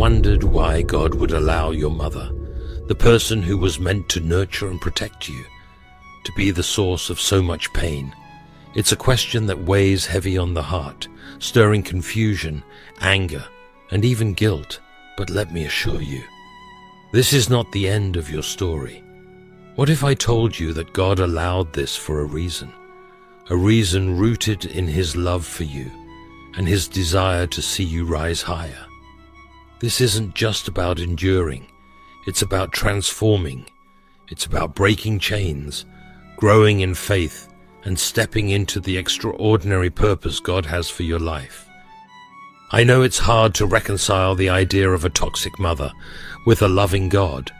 wondered why God would allow your mother, the person who was meant to nurture and protect you, to be the source of so much pain? It's a question that weighs heavy on the heart, stirring confusion, anger, and even guilt. But let me assure you, this is not the end of your story. What if I told you that God allowed this for a reason rooted in His love for you and His desire to see you rise higher? This isn't just about enduring, it's about transforming. It's about breaking chains, growing in faith, and stepping into the extraordinary purpose God has for your life. I know it's hard to reconcile the idea of a toxic mother with a loving God.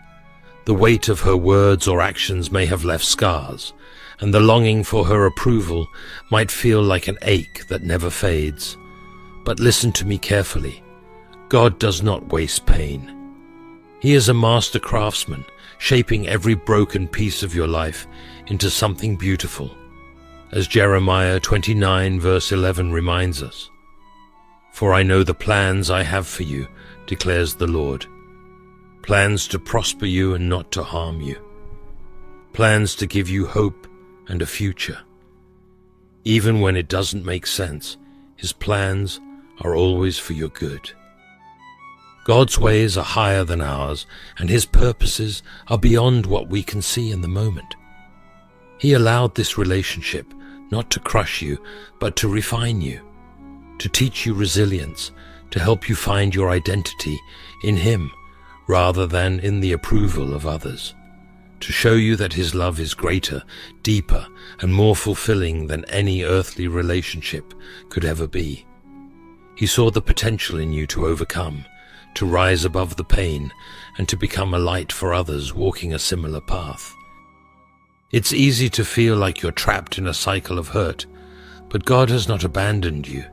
The weight of her words or actions may have left scars, and the longing for her approval might feel like an ache that never fades. But listen to me carefully. God does not waste pain. He is a master craftsman, shaping every broken piece of your life into something beautiful. As Jeremiah 29 verse 11 reminds us, "For I know the plans I have for you, declares the Lord. Plans to prosper you and not to harm you. Plans to give you hope and a future." Even when it doesn't make sense, His plans are always for your good. God's ways are higher than ours, and His purposes are beyond what we can see in the moment. He allowed this relationship not to crush you, but to refine you, to teach you resilience, to help you find your identity in Him rather than in the approval of others, to show you that His love is greater, deeper, and more fulfilling than any earthly relationship could ever be. He saw the potential in you to overcome, to rise above the pain, and to become a light for others walking a similar path. It's easy to feel like you're trapped in a cycle of hurt, but God has not abandoned you.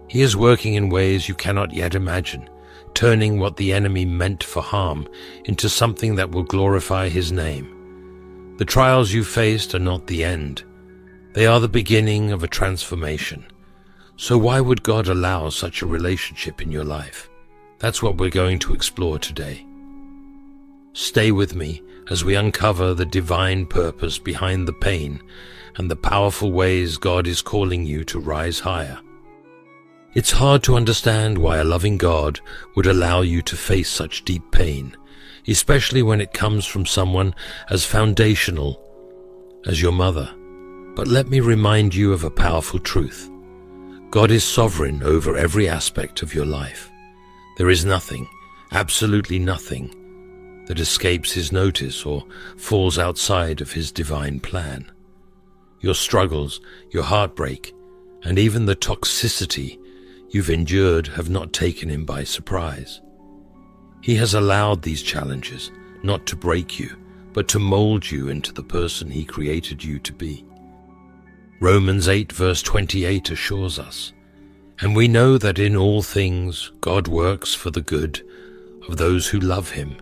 He is working in ways you cannot yet imagine, turning what the enemy meant for harm into something that will glorify His name. The trials you faced are not the end. They are the beginning of a transformation. So why would God allow such a relationship in your life? That's what we're going to explore today. Stay with me as we uncover the divine purpose behind the pain and the powerful ways God is calling you to rise higher. It's hard to understand why a loving God would allow you to face such deep pain, especially when it comes from someone as foundational as your mother. But let me remind you of a powerful truth. God is sovereign over every aspect of your life. There is nothing, absolutely nothing, that escapes His notice or falls outside of His divine plan. Your struggles, your heartbreak, and even the toxicity you've endured have not taken Him by surprise. He has allowed these challenges not to break you, but to mold you into the person He created you to be. Romans 8 verse 28 assures us, "And we know that in all things God works for the good of those who love Him,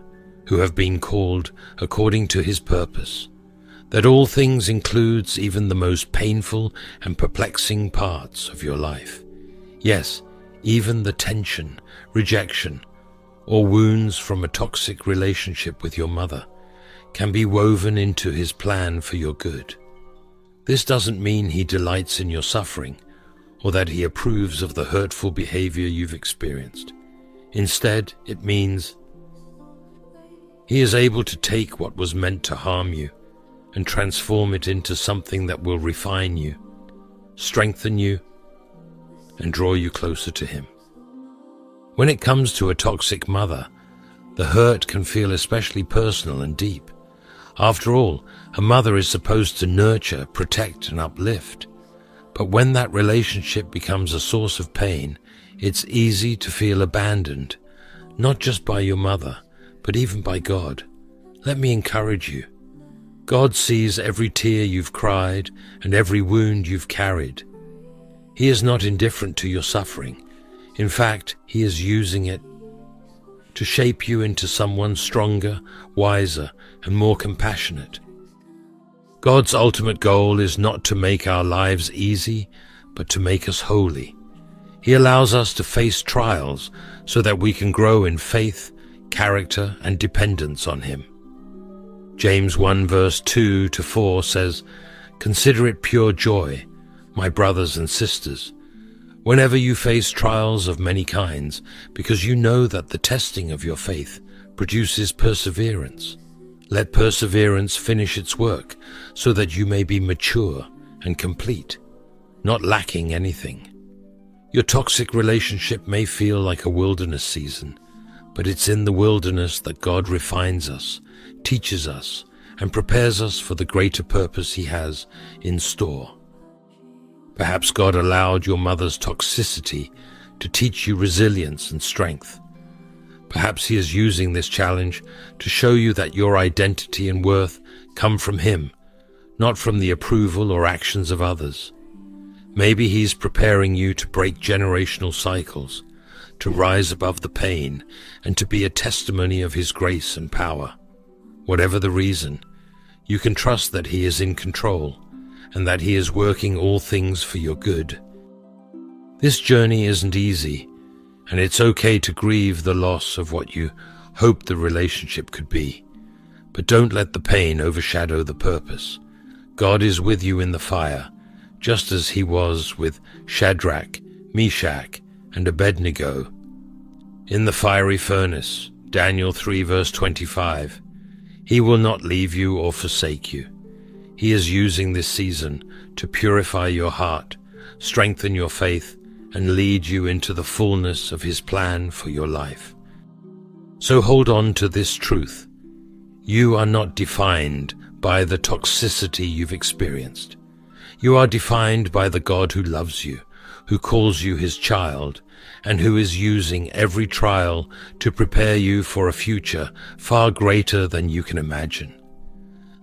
who have been called according to His purpose." That all things includes even the most painful and perplexing parts of your life. Yes, even the tension, rejection, or wounds from a toxic relationship with your mother can be woven into His plan for your good. This doesn't mean He delights in your suffering or that He approves of the hurtful behavior you've experienced. Instead, it means He is able to take what was meant to harm you and transform it into something that will refine you, strengthen you, and draw you closer to Him. When it comes to a toxic mother, the hurt can feel especially personal and deep. After all, a mother is supposed to nurture, protect, and uplift. But when that relationship becomes a source of pain, it's easy to feel abandoned, not just by your mother, but even by God. Let me encourage you. God sees every tear you've cried and every wound you've carried. He is not indifferent to your suffering. In fact, He is using it to shape you into someone stronger, wiser, and more compassionate. God's ultimate goal is not to make our lives easy, but to make us holy. He allows us to face trials so that we can grow in faith, character, and dependence on Him. James 1 verse 2 to 4 says, "Consider it pure joy, my brothers and sisters, whenever you face trials of many kinds, because you know that the testing of your faith produces perseverance. Let perseverance finish its work, so that you may be mature and complete, not lacking anything." Your toxic relationship may feel like a wilderness season, but it's in the wilderness that God refines us, teaches us, and prepares us for the greater purpose He has in store. Perhaps God allowed your mother's toxicity to teach you resilience and strength. Perhaps He is using this challenge to show you that your identity and worth come from Him, not from the approval or actions of others. Maybe He's preparing you to break generational cycles, to rise above the pain, and to be a testimony of His grace and power. Whatever the reason, you can trust that He is in control and that He is working all things for your good. This journey isn't easy, and it's okay to grieve the loss of what you hoped the relationship could be. But don't let the pain overshadow the purpose. God is with you in the fire, just as He was with Shadrach, Meshach, and Abednego in the fiery furnace. Daniel 3 verse 25. He will not leave you or forsake you. He is using this season to purify your heart, strengthen your faith, and lead you into the fullness of His plan for your life. So hold on to this truth. You are not defined by the toxicity you've experienced. You are defined by the God who loves you, who calls you His child, and who is using every trial to prepare you for a future far greater than you can imagine.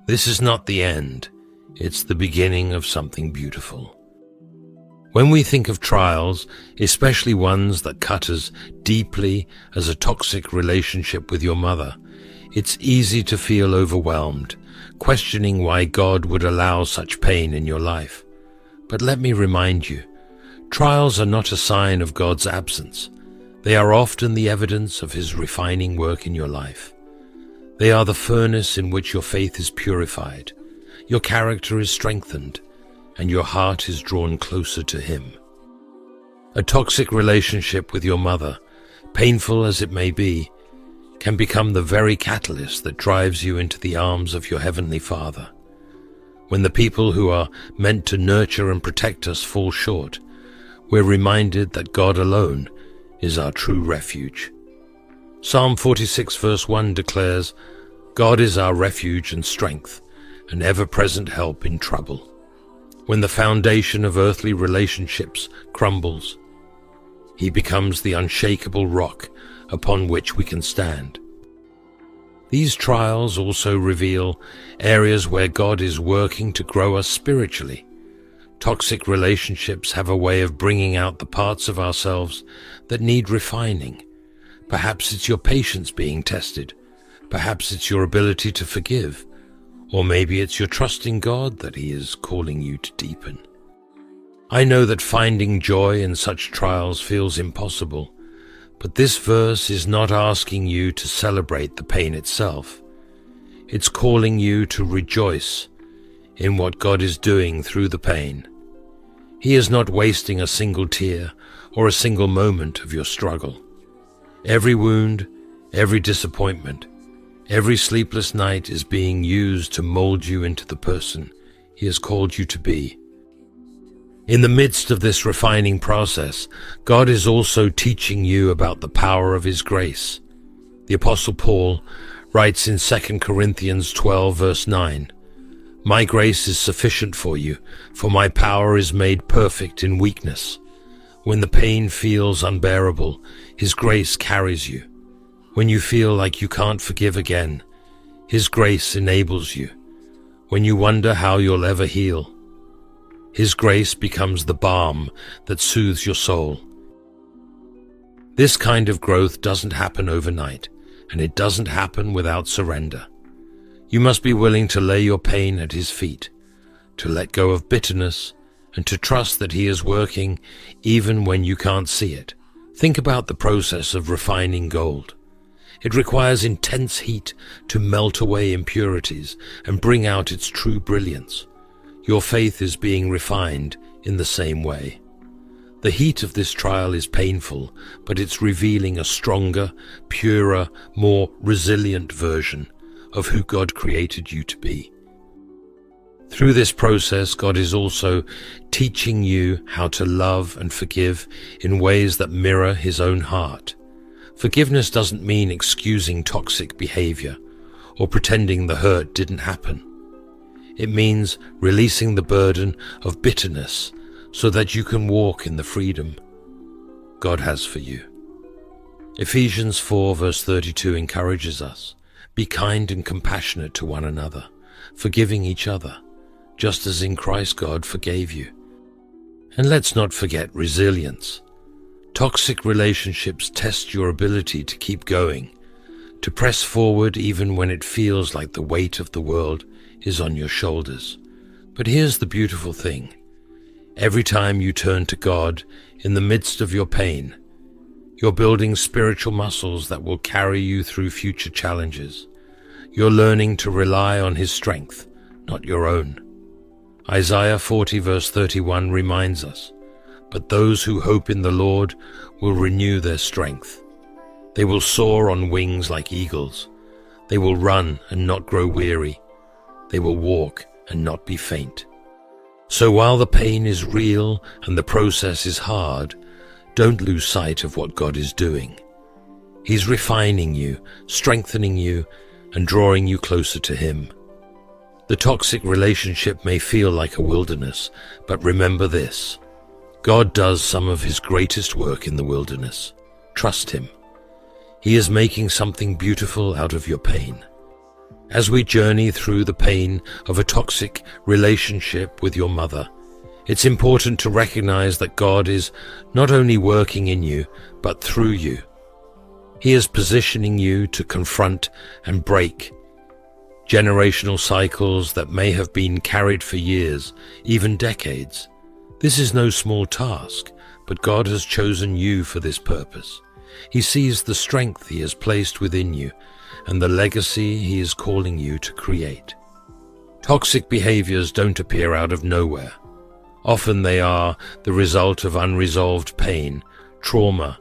This is not the end, it's the beginning of something beautiful. When we think of trials, especially ones that cut as deeply as a toxic relationship with your mother, it's easy to feel overwhelmed, questioning why God would allow such pain in your life. But let me remind you, trials are not a sign of God's absence. They are often the evidence of His refining work in your life. They are the furnace in which your faith is purified, your character is strengthened, and your heart is drawn closer to Him. A toxic relationship with your mother, painful as it may be, can become the very catalyst that drives you into the arms of your Heavenly Father. When the people who are meant to nurture and protect us fall short, we're reminded that God alone is our true refuge. Psalm 46 verse 1 declares, "God is our refuge and strength, an ever-present help in trouble." When the foundation of earthly relationships crumbles, He becomes the unshakable rock upon which we can stand. These trials also reveal areas where God is working to grow us spiritually. Toxic relationships have a way of bringing out the parts of ourselves that need refining. Perhaps it's your patience being tested. Perhaps it's your ability to forgive. Or maybe it's your trust in God that He is calling you to deepen. I know that finding joy in such trials feels impossible, but this verse is not asking you to celebrate the pain itself. It's calling you to rejoice in what God is doing through the pain. He is not wasting a single tear or a single moment of your struggle. Every wound, every disappointment, every sleepless night is being used to mold you into the person He has called you to be. In the midst of this refining process, God is also teaching you about the power of His grace. The Apostle Paul writes in 2 Corinthians 12 verse 9, "My grace is sufficient for you, for my power is made perfect in weakness." When the pain feels unbearable, His grace carries you. When you feel like you can't forgive again, His grace enables you. When you wonder how you'll ever heal, His grace becomes the balm that soothes your soul. This kind of growth doesn't happen overnight, and it doesn't happen without surrender. You must be willing to lay your pain at His feet, to let go of bitterness and to trust that He is working even when you can't see it. Think about the process of refining gold. It requires intense heat to melt away impurities and bring out its true brilliance. Your faith is being refined in the same way. The heat of this trial is painful, but it's revealing a stronger, purer, more resilient version of who God created you to be. Through this process, God is also teaching you how to love and forgive in ways that mirror His own heart. Forgiveness doesn't mean excusing toxic behavior or pretending the hurt didn't happen. It means releasing the burden of bitterness so that you can walk in the freedom God has for you. Ephesians 4 verse 32 encourages us, "Be kind and compassionate to one another, forgiving each other, just as in Christ God forgave you." And let's not forget resilience. Toxic relationships test your ability to keep going, to press forward even when it feels like the weight of the world is on your shoulders. But here's the beautiful thing. Every time you turn to God in the midst of your pain, you're building spiritual muscles that will carry you through future challenges. You're learning to rely on His strength, not your own. Isaiah 40 verse 31 reminds us, "But those who hope in the Lord will renew their strength. They will soar on wings like eagles. They will run and not grow weary. They will walk and not be faint." So while the pain is real and the process is hard, don't lose sight of what God is doing. He's refining you, strengthening you, and drawing you closer to Him. The toxic relationship may feel like a wilderness, but remember this: God does some of His greatest work in the wilderness. Trust Him. He is making something beautiful out of your pain. As we journey through the pain of a toxic relationship with your mother, it's important to recognize that God is not only working in you, but through you. He is positioning you to confront and break generational cycles that may have been carried for years, even decades. This is no small task, but God has chosen you for this purpose. He sees the strength He has placed within you and the legacy He is calling you to create. Toxic behaviors don't appear out of nowhere. Often they are the result of unresolved pain, trauma,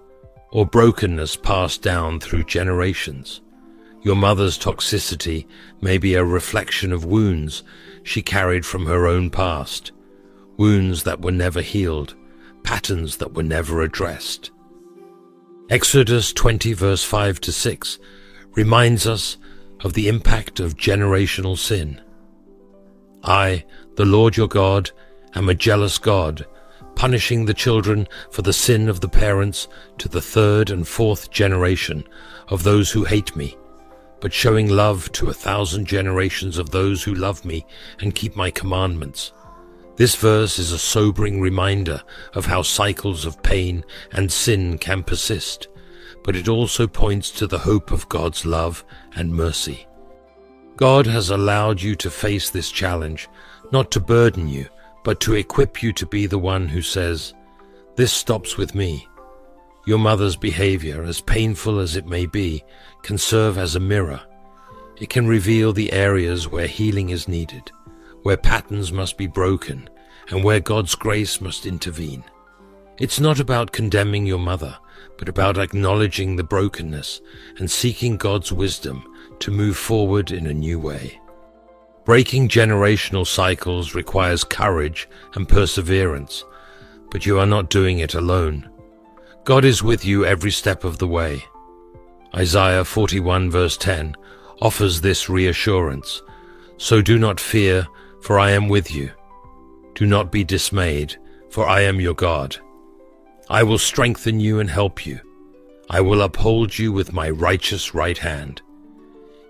or brokenness passed down through generations. Your mother's toxicity may be a reflection of wounds she carried from her own past, wounds that were never healed, patterns that were never addressed. Exodus 20 verse 5 to 6 reminds us of the impact of generational sin. "I, the Lord your God, am a jealous God, punishing the children for the sin of the parents to the 3rd and 4th generation of those who hate me, but showing love to 1,000 generations of those who love me and keep my commandments." This verse is a sobering reminder of how cycles of pain and sin can persist, but it also points to the hope of God's love and mercy. God has allowed you to face this challenge, not to burden you, but to equip you to be the one who says, "This stops with me." Your mother's behavior, as painful as it may be, can serve as a mirror. It can reveal the areas where healing is needed, where patterns must be broken, and where God's grace must intervene. It's not about condemning your mother, but about acknowledging the brokenness and seeking God's wisdom to move forward in a new way. Breaking generational cycles requires courage and perseverance, but you are not doing it alone. God is with you every step of the way. Isaiah 41 verse 10 offers this reassurance: "So do not fear, for I am with you. Do not be dismayed, for I am your God. I will strengthen you and help you. I will uphold you with my righteous right hand."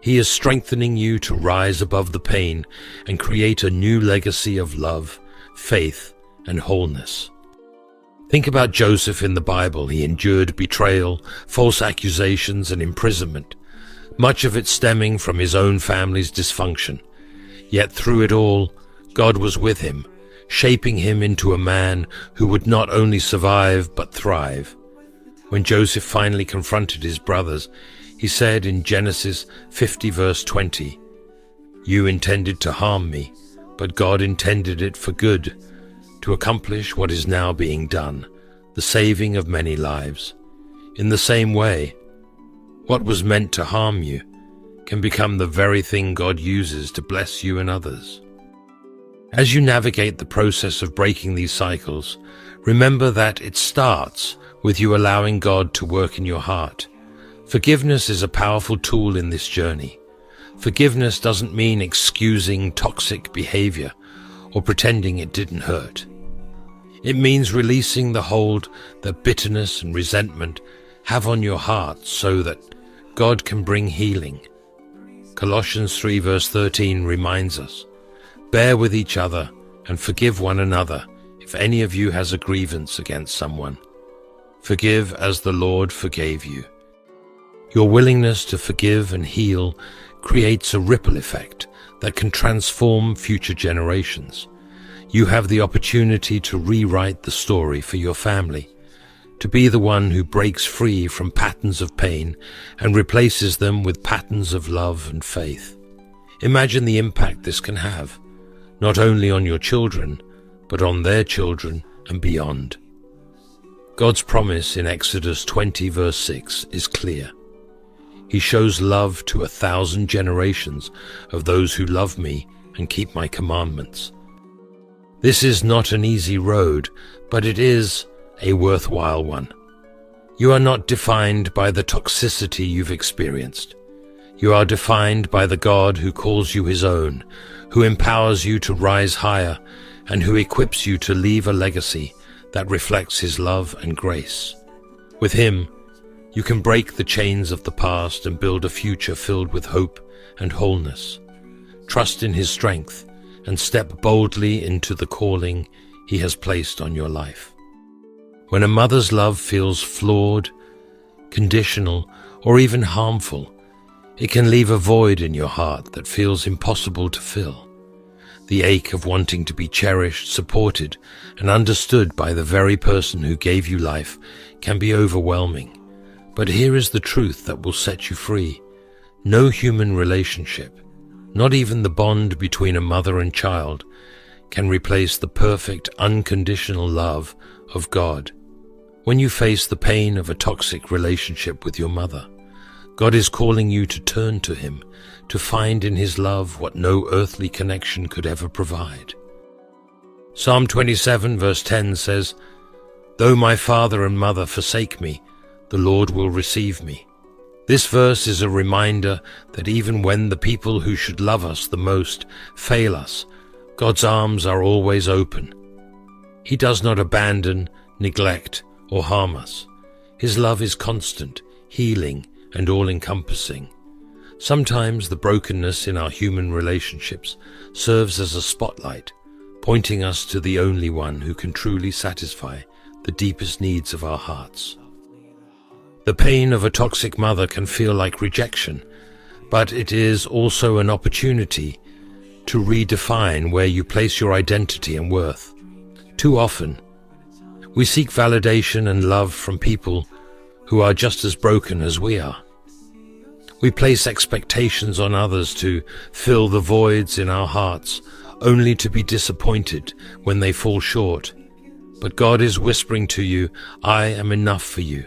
He is strengthening you to rise above the pain and create a new legacy of love, faith, and wholeness. Think about Joseph in the Bible. He endured betrayal, false accusations, and imprisonment, much of it stemming from his own family's dysfunction. Yet through it all, God was with him, shaping him into a man who would not only survive but thrive. When Joseph finally confronted his brothers, he said in Genesis 50 verse 20, "You intended to harm me, but God intended it for good, to accomplish what is now being done, the saving of many lives." In the same way, what was meant to harm you can become the very thing God uses to bless you and others. As you navigate the process of breaking these cycles, remember that it starts with you allowing God to work in your heart. Forgiveness is a powerful tool in this journey. Forgiveness doesn't mean excusing toxic behavior or pretending it didn't hurt. It means releasing the hold that bitterness and resentment have on your heart so that God can bring healing. Colossians 3 verse 13 reminds us, "Bear with each other and forgive one another if any of you has a grievance against someone. Forgive as the Lord forgave you." Your willingness to forgive and heal creates a ripple effect that can transform future generations. You have the opportunity to rewrite the story for your family, to be the one who breaks free from patterns of pain and replaces them with patterns of love and faith. Imagine the impact this can have, not only on your children, but on their children and beyond. God's promise in Exodus 20 verse 6 is clear. He shows love to 1,000 generations of those who love me and keep my commandments. This is not an easy road, but it is a worthwhile one. You are not defined by the toxicity you've experienced. You are defined by the God who calls you his own, who empowers you to rise higher, and who equips you to leave a legacy that reflects his love and grace. With him, you can break the chains of the past and build a future filled with hope and wholeness. Trust in his strength and step boldly into the calling he has placed on your life. When a mother's love feels flawed, conditional, or even harmful, it can leave a void in your heart that feels impossible to fill. The ache of wanting to be cherished, supported, and understood by the very person who gave you life can be overwhelming. But here is the truth that will set you free. No human relationship, not even the bond between a mother and child, can replace the perfect, unconditional love of God. When you face the pain of a toxic relationship with your mother, God is calling you to turn to him, to find in his love what no earthly connection could ever provide. Psalm 27 verse 10 says, "Though my father and mother forsake me, the Lord will receive me." This verse is a reminder that even when the people who should love us the most fail us, God's arms are always open. He does not abandon, neglect, or harm us. His love is constant, healing, and all-encompassing. Sometimes the brokenness in our human relationships serves as a spotlight, pointing us to the only one who can truly satisfy the deepest needs of our hearts. The pain of a toxic mother can feel like rejection, but it is also an opportunity to redefine where you place your identity and worth. Too often, we seek validation and love from people who are just as broken as we are. We place expectations on others to fill the voids in our hearts, only to be disappointed when they fall short. But God is whispering to you, "I am enough for you.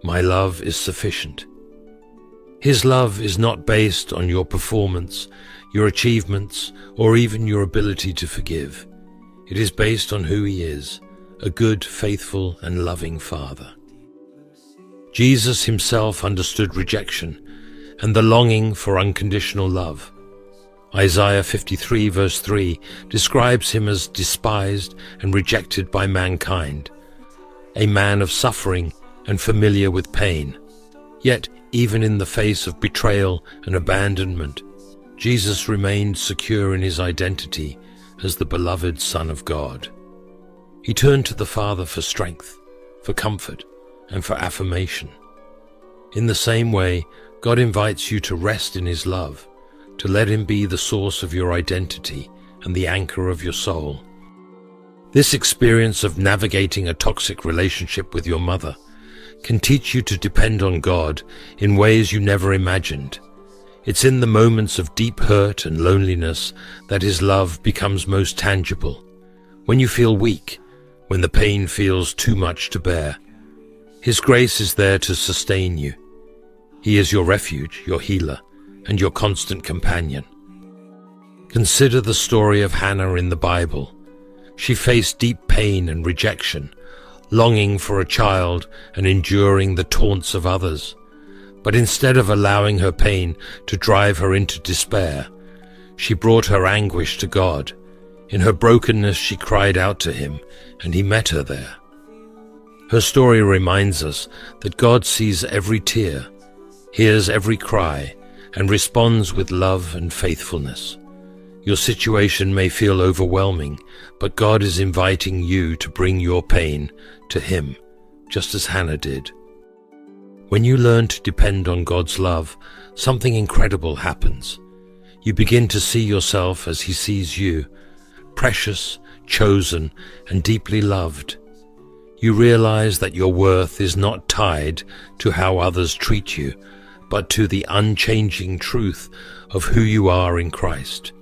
My love is sufficient." His love is not based on your performance, your achievements, or even your ability to forgive. It is based on who he is, a good, faithful, and loving Father. Jesus himself understood rejection and the longing for unconditional love. Isaiah 53 verse 3 describes him as despised and rejected by mankind, a man of suffering and familiar with pain. Yet, even in the face of betrayal and abandonment, Jesus remained secure in his identity as the beloved Son of God. He turned to the Father for strength, for comfort, and for affirmation. In the same way, God invites you to rest in his love, to let him be the source of your identity and the anchor of your soul. This experience of navigating a toxic relationship with your mother can teach you to depend on God in ways you never imagined. It's in the moments of deep hurt and loneliness that His love becomes most tangible. When you feel weak, when the pain feels too much to bear, His grace is there to sustain you. He is your refuge, your healer, and your constant companion. Consider the story of Hannah in the Bible. She faced deep pain and rejection, longing for a child and enduring the taunts of others. But instead of allowing her pain to drive her into despair, she brought her anguish to God. In her brokenness, she cried out to Him, and He met her there. Her story reminds us that God sees every tear, hears every cry, and responds with love and faithfulness. Your situation may feel overwhelming, but God is inviting you to bring your pain to Him, just as Hannah did. When you learn to depend on God's love, something incredible happens. You begin to see yourself as He sees you, precious, chosen, and deeply loved. You realize that your worth is not tied to how others treat you, but to the unchanging truth of who you are in Christ.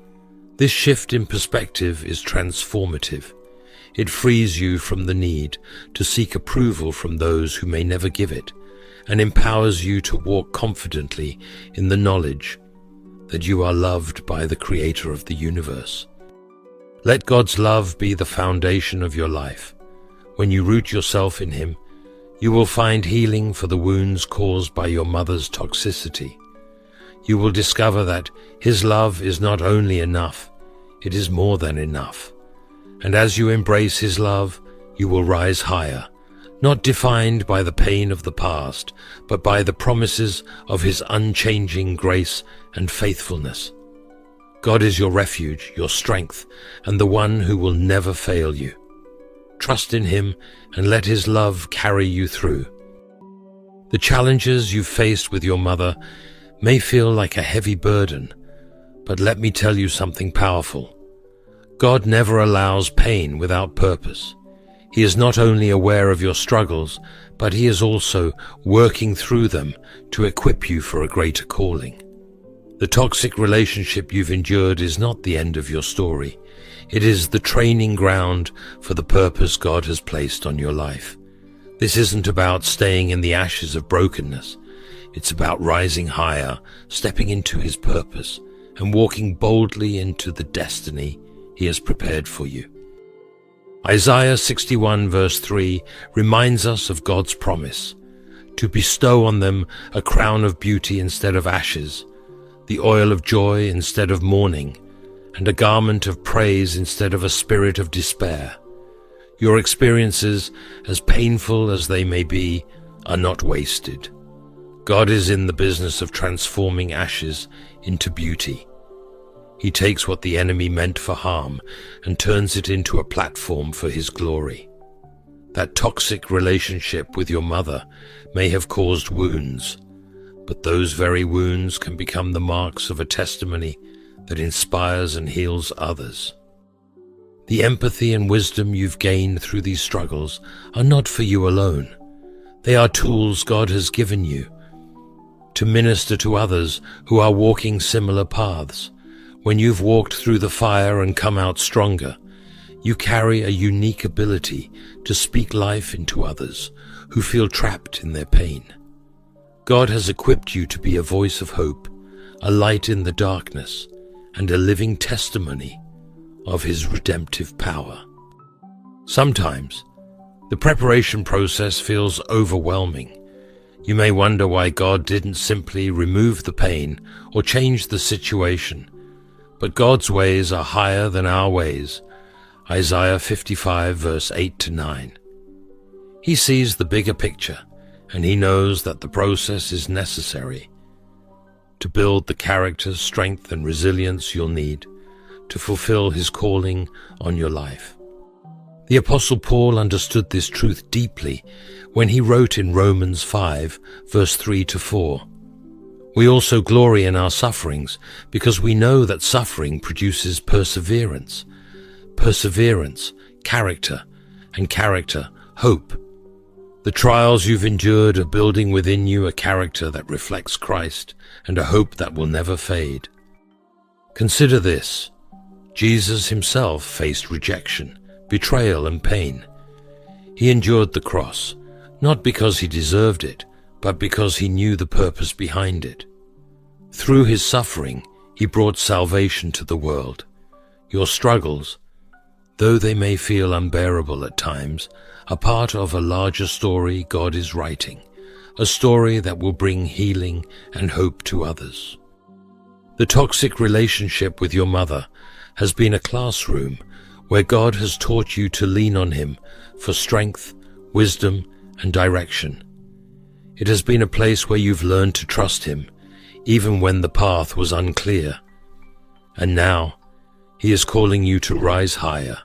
This shift in perspective is transformative. It frees you from the need to seek approval from those who may never give it, and empowers you to walk confidently in the knowledge that you are loved by the Creator of the universe. Let God's love be the foundation of your life. When you root yourself in Him, you will find healing for the wounds caused by your mother's toxicity. You will discover that His love is not only enough, it is more than enough. And as you embrace His love, you will rise higher, not defined by the pain of the past, but by the promises of His unchanging grace and faithfulness. God is your refuge, your strength, and the one who will never fail you. Trust in Him and let His love carry you through. The challenges you've faced with your mother may feel like a heavy burden, but let me tell you something powerful. God never allows pain without purpose. He is not only aware of your struggles, but He is also working through them to equip you for a greater calling. The toxic relationship you've endured is not the end of your story. It is the training ground for the purpose God has placed on your life. This isn't about staying in the ashes of brokenness. It's about rising higher, stepping into His purpose, and walking boldly into the destiny He has prepared for you. Isaiah 61 verse 3 reminds us of God's promise to bestow on them a crown of beauty instead of ashes, the oil of joy instead of mourning, and a garment of praise instead of a spirit of despair. Your experiences, as painful as they may be, are not wasted. God is in the business of transforming ashes into beauty. He takes what the enemy meant for harm and turns it into a platform for His glory. That toxic relationship with your mother may have caused wounds, but those very wounds can become the marks of a testimony that inspires and heals others. The empathy and wisdom you've gained through these struggles are not for you alone. They are tools God has given you to minister to others who are walking similar paths. When you've walked through the fire and come out stronger, you carry a unique ability to speak life into others who feel trapped in their pain. God has equipped you to be a voice of hope, a light in the darkness, and a living testimony of His redemptive power. Sometimes, the preparation process feels overwhelming. You may wonder why God didn't simply remove the pain or change the situation. But God's ways are higher than our ways. Isaiah 55 verse 8 to 9. He sees the bigger picture, and He knows that the process is necessary to build the character, strength, and resilience you'll need to fulfill His calling on your life. The Apostle Paul understood this truth deeply when he wrote in Romans 5 verse 3 to 4. We also glory in our sufferings, because we know that suffering produces perseverance. Perseverance, character, and character, hope. The trials you've endured are building within you a character that reflects Christ and a hope that will never fade. Consider this. Jesus himself faced rejection, betrayal, and pain. He endured the cross, not because he deserved it, but because he knew the purpose behind it. Through his suffering, he brought salvation to the world. Your struggles, though they may feel unbearable at times, are part of a larger story God is writing, a story that will bring healing and hope to others. The toxic relationship with your mother has been a classroom where God has taught you to lean on him for strength, wisdom, and direction. It has been a place where you've learned to trust him, even when the path was unclear. And now, he is calling you to rise higher,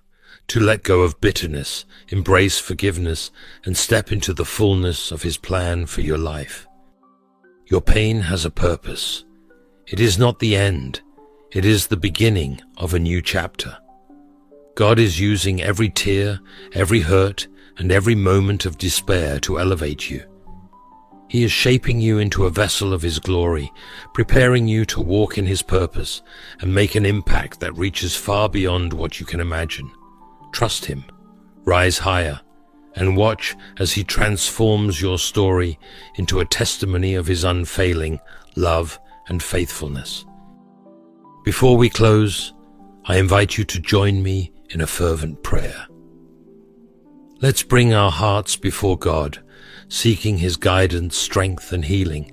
to let go of bitterness, embrace forgiveness, and step into the fullness of his plan for your life. Your pain has a purpose. It is not the end. It is the beginning of a new chapter. God is using every tear, every hurt, and every moment of despair to elevate you. He is shaping you into a vessel of his glory, preparing you to walk in his purpose and make an impact that reaches far beyond what you can imagine. Trust him, rise higher, and watch as he transforms your story into a testimony of his unfailing love and faithfulness. Before we close, I invite you to join me in a fervent prayer. Let's bring our hearts before God, seeking his guidance, strength, and healing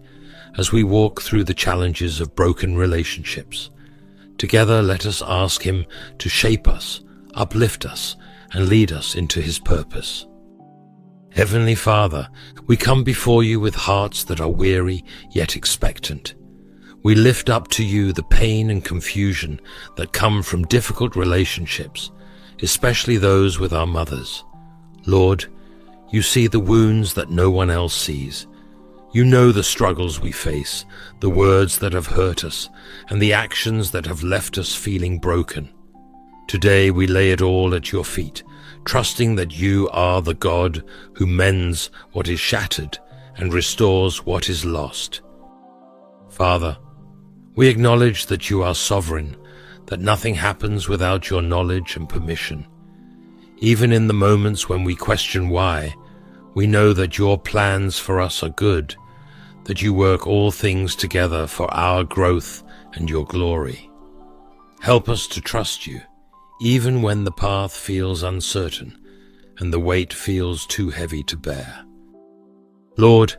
as we walk through the challenges of broken relationships. Together, let us ask him to shape us, uplift us, and lead us into his purpose. Heavenly Father, we come before you with hearts that are weary yet expectant. We lift up to you the pain and confusion that come from difficult relationships, especially those with our mothers. Lord, you see the wounds that no one else sees. You know the struggles we face, the words that have hurt us, and the actions that have left us feeling broken. Today we lay it all at your feet, trusting that you are the God who mends what is shattered and restores what is lost. Father, we acknowledge that you are sovereign, that nothing happens without your knowledge and permission. Even in the moments when we question why, we know that your plans for us are good, that you work all things together for our growth and your glory. Help us to trust you, even when the path feels uncertain and the weight feels too heavy to bear. Lord,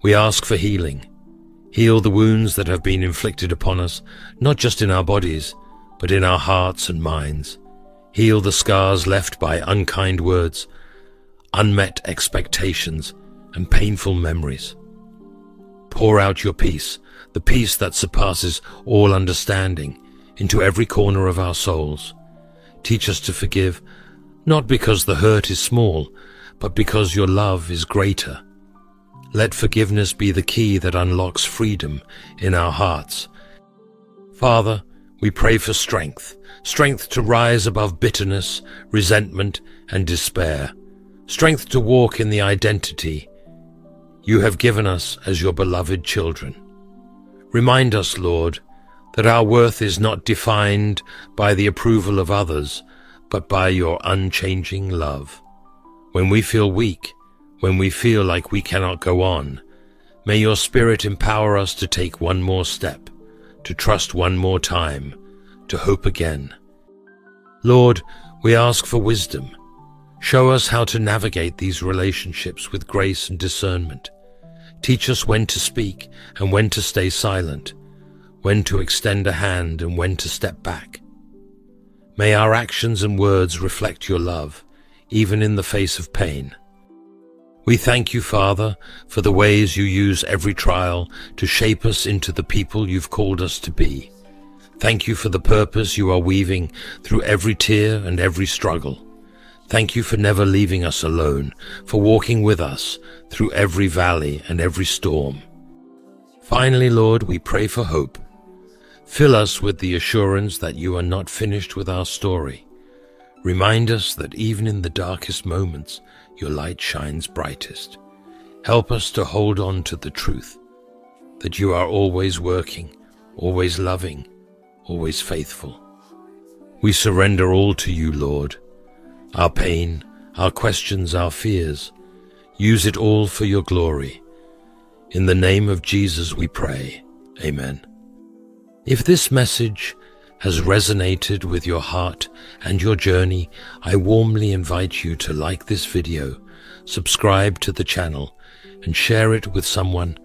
we ask for healing. Heal the wounds that have been inflicted upon us, not just in our bodies, but in our hearts and minds. Heal the scars left by unkind words, unmet expectations, and painful memories. Pour out your peace, the peace that surpasses all understanding, into every corner of our souls. Teach us to forgive, not because the hurt is small, but because your love is greater. Let forgiveness be the key that unlocks freedom in our hearts. Father, we pray for strength to rise above bitterness, resentment, and despair. Strength to walk in the identity you have given us as your beloved children. Remind us, Lord, that our worth is not defined by the approval of others, but by your unchanging love. When we feel weak, when we feel like we cannot go on, may your Spirit empower us to take one more step, to trust one more time, to hope again. Lord, we ask for wisdom. Show us how to navigate these relationships with grace and discernment. Teach us when to speak and when to stay silent, when to extend a hand and when to step back. May our actions and words reflect your love, even in the face of pain. We thank you, Father, for the ways you use every trial to shape us into the people you've called us to be. Thank you for the purpose you are weaving through every tear and every struggle. Thank you for never leaving us alone, for walking with us through every valley and every storm. Finally, Lord, we pray for hope. Fill us with the assurance that you are not finished with our story. Remind us that even in the darkest moments, your light shines brightest. Help us to hold on to the truth, that you are always working, always loving, always faithful. We surrender all to you, Lord. Our pain, our questions, our fears. Use it all for your glory. In the name of Jesus we pray. Amen. If this message has resonated with your heart and your journey, I warmly invite you to like this video, subscribe to the channel, and share it with someone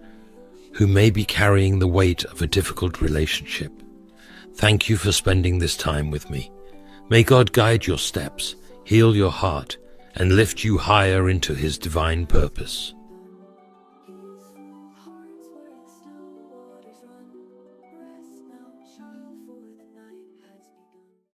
who may be carrying the weight of a difficult relationship. Thank you for spending this time with me. May God guide your steps, heal your heart, and lift you higher into His divine purpose.